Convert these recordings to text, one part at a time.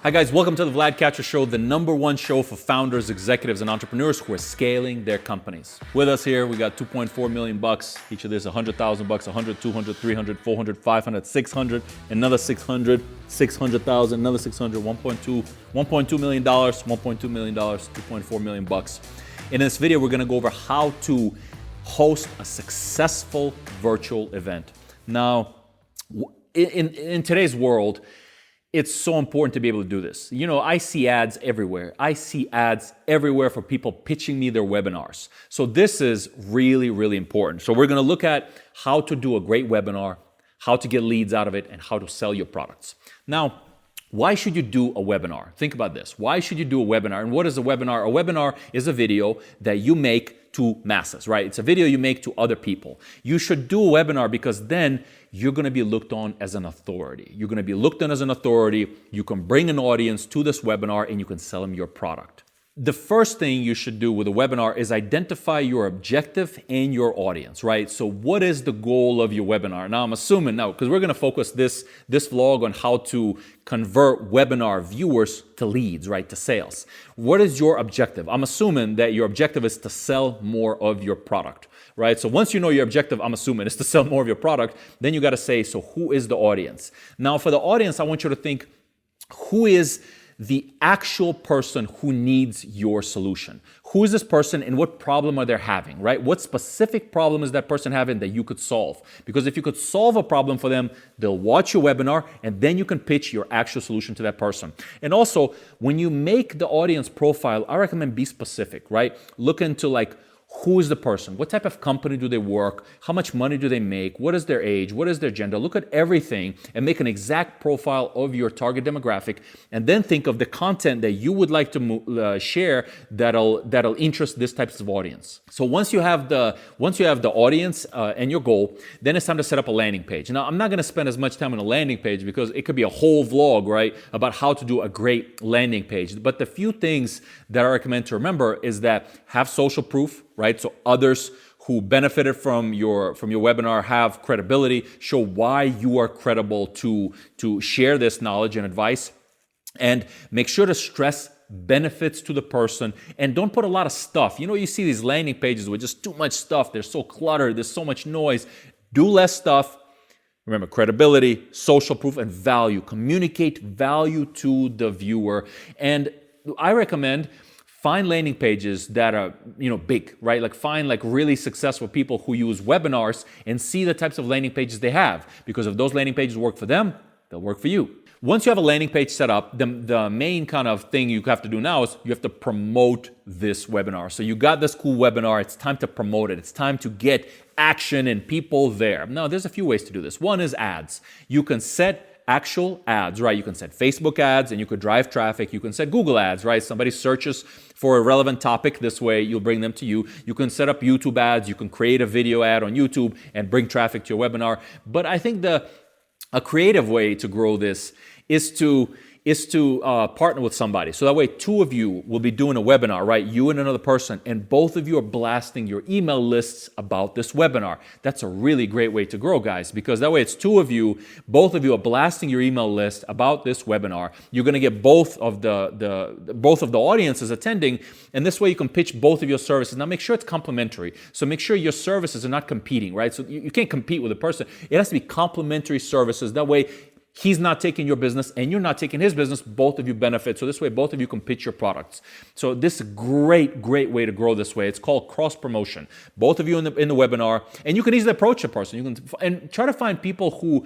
Hi guys, welcome to the Vlad Kachur Show, the #1 show for founders, executives, and entrepreneurs who are scaling their companies. With us here, we got 2.4 million bucks. Each of this, 100,000 bucks, 100, 200, 300, 400, 500, 600, another 600, 600,000, another 600, 1.2 million dollars, 1.2 million dollars, 2.4 million bucks. In this video, we're gonna go over how to host a successful virtual event. Now, in today's world, it's so important to be able to do this. You know, I see ads everywhere. I see ads everywhere for people pitching me their webinars. So this is really, really important. So we're going to look at how to do a great webinar, how to get leads out of it, and how to sell your products. Now, why should you do a webinar? Think about this. Why should you do a webinar? And what is a webinar? A webinar is a video that you make to masses, right? It's a video you make to other people. You should do a webinar because then you're going to be looked on as an authority. You're going to be looked on as an authority. You can bring an audience to this webinar and you can sell them your product. The first thing you should do with a webinar is identify your objective and your audience, right? So what is the goal of your webinar? Now I'm assuming now, because we're going to focus this vlog on how to convert webinar viewers to leads, right? To sales. What is your objective? I'm assuming that your objective is to sell more of your product, right? So once you know your objective, I'm assuming is to sell more of your product, then you got to say, so who is the audience? Now for the audience, I want you to think, who is the actual person who needs your solution? Who is this person and what problem are they having, right? What specific problem is that person having that you could solve? Because if you could solve a problem for them, they'll watch your webinar and then you can pitch your actual solution to that person. And also, when you make the audience profile, I recommend be specific, right? Look into like, who is the person? What type of company do they work? How much money do they make? What is their age? What is their gender? Look at everything and make an exact profile of your target demographic, and then think of the content that you would like to share that'll interest this type of audience. So once you have the audience and your goal, then it's time to set up a landing page. Now I'm not going to spend as much time on a landing page because it could be a whole vlog, right, about how to do a great landing page. But the few things that I recommend to remember is that have social proof, right? So others who benefited from your webinar have credibility, show why you are credible to share this knowledge and advice, and make sure to stress benefits to the person and don't put a lot of stuff. You know, you see these landing pages with just too much stuff. They're so cluttered. There's so much noise. Do less stuff. Remember, credibility, social proof, and value. Communicate value to the viewer. And I recommend find landing pages that are, big, right? Like find like really successful people who use webinars and see the types of landing pages they have. Because if those landing pages work for them, they'll work for you. Once you have a landing page set up, the main kind of thing you have to do now is you have to promote this webinar. So you got this cool webinar, it's time to promote it. It's time to get action and people there. Now, there's a few ways to do this. One is ads. You can set actual ads, right? You can set Facebook ads and you could drive traffic. You can set Google ads, right? Somebody searches for a relevant topic. This way you'll bring them to you. You can set up YouTube ads. You can create a video ad on YouTube and bring traffic to your webinar. But I think a creative way to grow this is to partner with somebody. So that way two of you will be doing a webinar, right? You and another person, and both of you are blasting your email lists about this webinar. That's a really great way to grow, guys, because that way it's two of you, both of you are blasting your email list about this webinar. You're going to get both of the audiences attending, and this way you can pitch both of your services. Now make sure it's complementary. So make sure your services are not competing, right? So you can't compete with a person. It has to be complementary services. That way he's not taking your business and you're not taking his business. Both of you benefit. So this way, both of you can pitch your products. So this is a great way to grow this way. It's called cross promotion. Both of you in the webinar, and you can easily approach a person. And try to find people who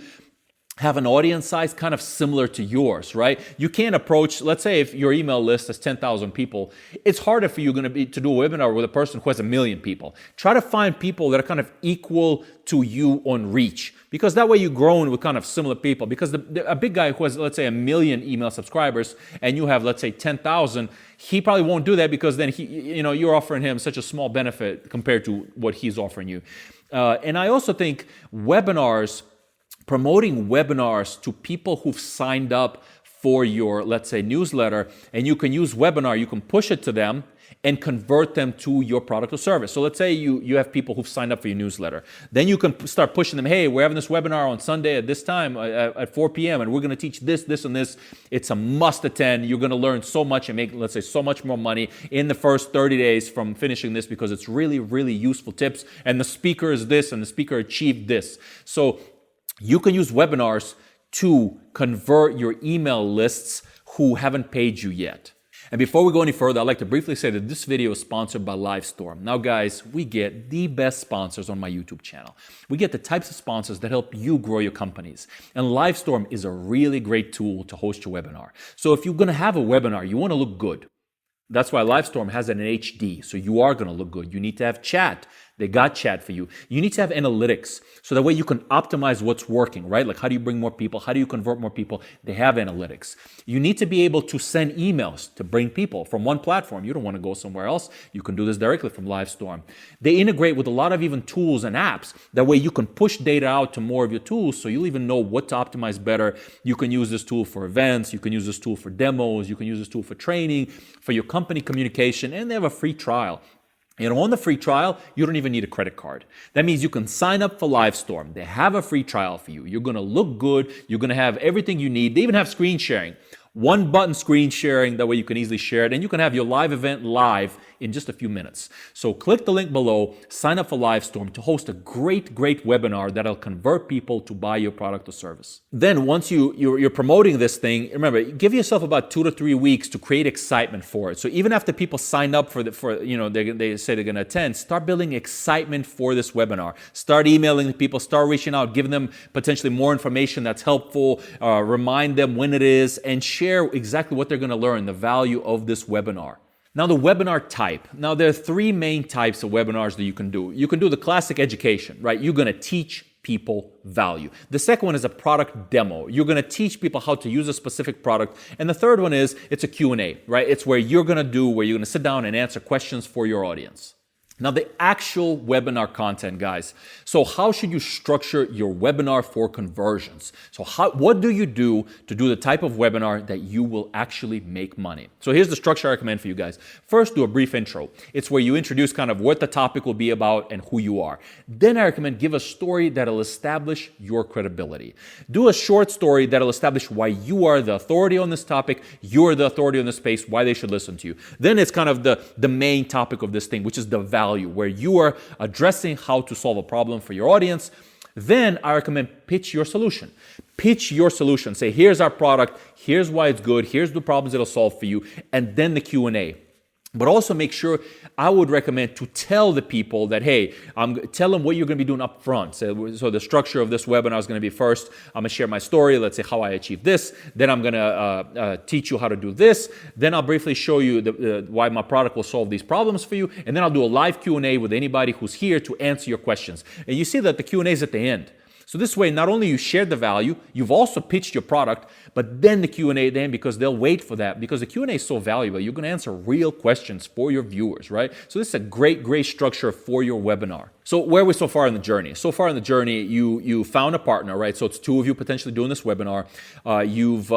have an audience size kind of similar to yours, right? You can't approach, let's say if your email list has 10,000 people, it's harder for you to do a webinar with a person who has 1 million people. Try to find people that are kind of equal to you on reach, because that way you're growing with kind of similar people. Because a big guy who has, let's say, 1 million email subscribers and you have, let's say, 10,000, he probably won't do that because then you're offering him such a small benefit compared to what he's offering you. And I also think promoting webinars to people who've signed up for your, let's say, newsletter, and you can use webinar, you can push it to them, and convert them to your product or service. So let's say you have people who've signed up for your newsletter. Then you can start pushing them, hey, we're having this webinar on Sunday at this time at 4 p.m. and we're going to teach this, this, and this. It's a must attend. You're going to learn so much and make, let's say, so much more money in the first 30 days from finishing this because it's really, really useful tips. And the speaker is this and the speaker achieved this. So you can use webinars to convert your email lists who haven't paid you yet. And before we go any further, I'd like to briefly say that this video is sponsored by Livestorm. Now guys, we get the best sponsors on my YouTube channel. We get the types of sponsors that help you grow your companies. And Livestorm is a really great tool to host your webinar. So if you're gonna have a webinar, you wanna look good. That's why Livestorm has it in HD, so you are gonna look good. You need to have chat. They got chat for you. You need to have analytics, so that way you can optimize what's working, right? Like how do you bring more people? How do you convert more people? They have analytics. You need to be able to send emails to bring people from one platform. You don't want to go somewhere else. You can do this directly from Livestorm. They integrate with a lot of even tools and apps. That way you can push data out to more of your tools, so you'll even know what to optimize better. You can use this tool for events. You can use this tool for demos. You can use this tool for training, for your company communication, and they have a free trial. And on the free trial, you don't even need a credit card. That means you can sign up for Livestorm. They have a free trial for you. You're going to look good. You're going to have everything you need. They even have screen sharing. One button screen sharing, that way you can easily share it. And you can have your live event live in just a few minutes. So click the link below, sign up for Livestorm to host a great webinar that'll convert people to buy your product or service. Then once you're promoting this thing, remember, give yourself about 2 to 3 weeks to create excitement for it. So even after people sign up they say they're going to attend, start building excitement for this webinar. Start emailing the people, start reaching out, giving them potentially more information that's helpful, remind them when it is, and share exactly what they're going to learn, the value of this webinar. Now the webinar type. Now there are 3 main types of webinars that you can do. You can do the classic education, right? You're going to teach people value. The second one is a product demo. You're going to teach people how to use a specific product. And the third one is it's a Q&A, right? It's where you're going to sit down and answer questions for your audience. Now the actual webinar content, guys. So how should you structure your webinar for conversions? So what do you do to do the type of webinar that you will actually make money? So here's the structure I recommend for you guys. First, do a brief intro. It's where you introduce kind of what the topic will be about and who you are. Then I recommend give a story that'll establish your credibility. Do a short story that'll establish why you are the authority on this topic, you're the authority on this space, why they should listen to you. Then it's kind of the main topic of this thing, which is the value, where you are addressing how to solve a problem for your audience. Then I recommend pitch your solution. Pitch your solution. Say, here's our product, here's why it's good, here's the problems it'll solve for you, and then the Q&A. But also make sure, I would recommend to tell the people that, hey, tell them what you're going to be doing up front. So the structure of this webinar is going to be first, I'm going to share my story, let's say how I achieved this. Then I'm going to teach you how to do this. Then I'll briefly show you why my product will solve these problems for you. And then I'll do a live Q&A with anybody who's here to answer your questions. And you see that the Q&A is at the end. So this way, not only you shared the value, you've also pitched your product, but then the Q&A then, because they'll wait for that, because the Q&A is so valuable. You're going to answer real questions for your viewers, right? So this is a great structure for your webinar. So where are we so far in the journey? So far in the journey, you found a partner, right? So it's 2 of you potentially doing this webinar. You've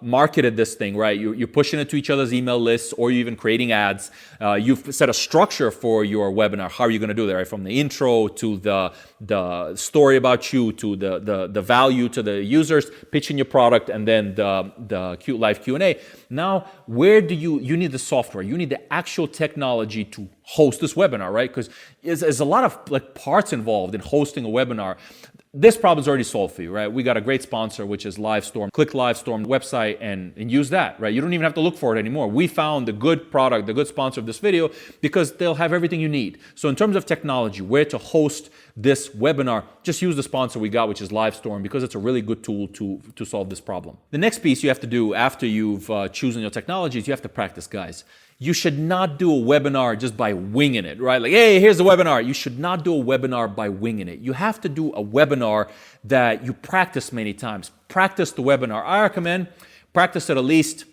marketed this thing, right? You're pushing it to each other's email lists, or you're even creating ads. You've set a structure for your webinar. How are you going to do that, right? From the intro to the story about you, to the value to the users, pitching your product, and then the live Q&A. Now, where do you need the software? You need the actual technology to host this webinar, right? Because there's a lot of parts involved in hosting a webinar. This problem is already solved for you, right? We got a great sponsor, which is Livestorm. Click Livestorm website and use that, right? You don't even have to look for it anymore. We found the good product, the good sponsor of this video, because they'll have everything you need. So in terms of technology, where to host this webinar, just use the sponsor we got, which is Livestorm, because it's a really good tool to solve this problem. The next piece you have to do after you've chosen your technologies, you have to practice, guys. You should not do a webinar just by winging it, right? Like, hey, here's the webinar. You should not do a webinar by winging it. You have to do a webinar that you practice many times. Practice the webinar. I recommend practice it at least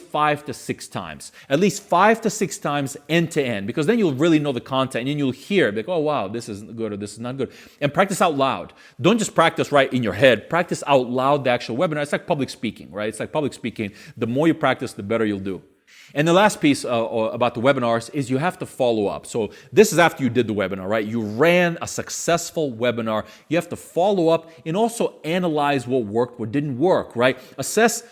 5 to 6 times. At least 5 to 6 times end to end, because then you'll really know the content, and then you'll hear like, oh wow, this is good or this is not good. And practice out loud. Don't just practice right in your head. Practice out loud the actual webinar. It's like public speaking, right? It's like public speaking. The more you practice, the better you'll do. And the last piece about the webinars is you have to follow up. So this is after you did the webinar, right? You ran a successful webinar. You have to follow up and also analyze what worked, what didn't work, right? Assess,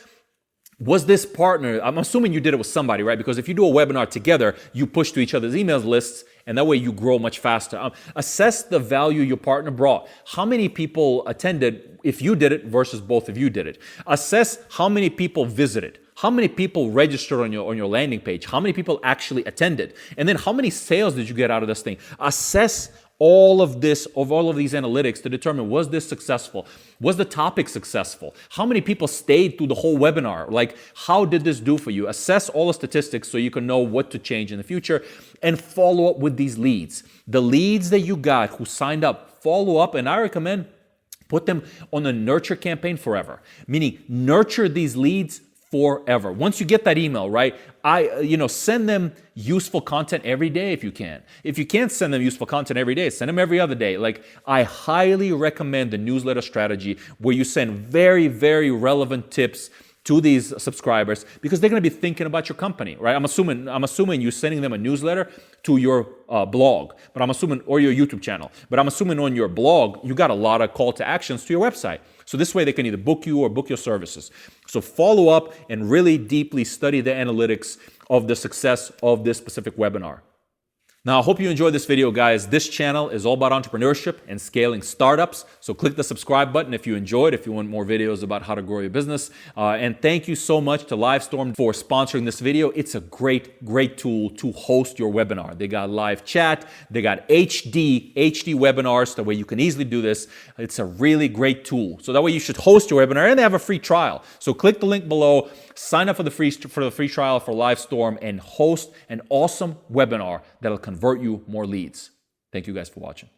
was this partner, I'm assuming you did it with somebody, right? Because if you do a webinar together, you push to each other's email lists, and that way you grow much faster. Assess the value your partner brought. How many people attended if you did it versus both of you did it? Assess how many people visited. How many people registered on your landing page? How many people actually attended? And then how many sales did you get out of this thing? Assess all of these analytics to determine, was this successful? Was the topic successful? How many people stayed through the whole webinar? Like, how did this do for you? Assess all the statistics so you can know what to change in the future, and follow up with these leads. The leads that you got who signed up, follow up, and I recommend put them on a nurture campaign forever, meaning nurture these leads forever. Once you get that email, right, send them useful content every day if you can. If you can't send them useful content every day, send them every other day. Like, I highly recommend the newsletter strategy where you send very, very relevant tips to these subscribers, because they're going to be thinking about your company, right? I'm assuming you're sending them a newsletter to your blog, or your YouTube channel. But I'm assuming on your blog, you got a lot of call to actions to your website. So this way they can either book you or book your services. So follow up and really deeply study the analytics of the success of this specific webinar. Now, I hope you enjoyed this video, guys. This channel is all about entrepreneurship and scaling startups. So click the subscribe button if you enjoyed, if you want more videos about how to grow your business. And thank you so much to Livestorm for sponsoring this video. It's a great, great tool to host your webinar. They got live chat. They got HD webinars. That way you can easily do this. It's a really great tool. So that way you should host your webinar, and they have a free trial. So click the link below, sign up for the free trial for Livestorm, and host an awesome webinar that'll convert you more leads. Thank you guys for watching.